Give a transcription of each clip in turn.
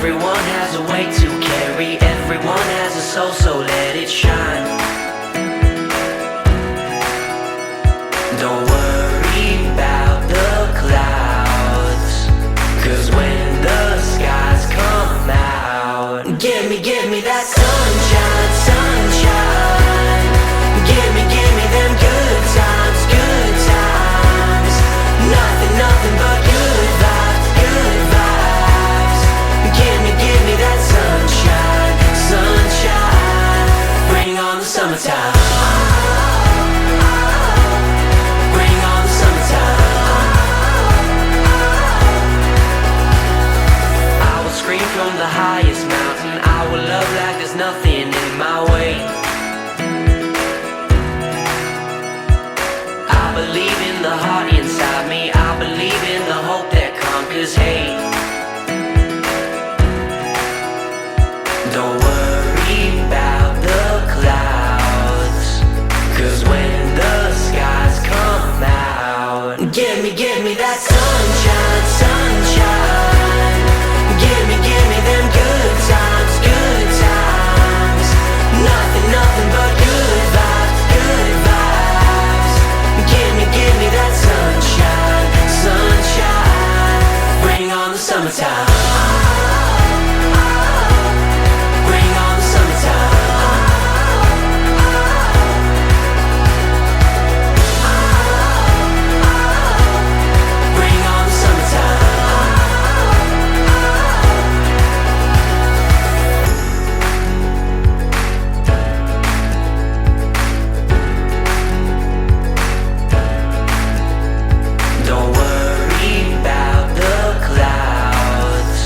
Everyone has a weight to carry, everyone has a soul, so let it shine. Don't worry about the clouds, 'cause when the skies come out, give me that sunshine, sunshine. Give me them good times, good times. Nothing but good vibes, good vibes. Give me that sunshine, sunshine. Bring on the summertime. Bring on the summertime. I will scream from the highest mountain. I will love like there's nothing in my way. I believe in the heart inside me. I believe in the hope that conquers hate. Don't worry about the clouds, 'cause when the skies come out, give me that sunshine, sunshine. Give me them good times, good times. Nothing but good vibes, good vibes. Give me that sunshine, sunshine. Bring on the summertime. Bring on the summertime. Bring on the summertime. Don't worry about the clouds,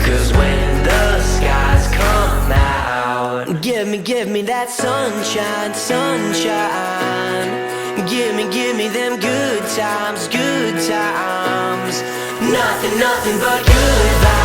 'cause when the skies come out, give me that sunshine, sunshine. Give me them good times, good times. Nothing but good vibes.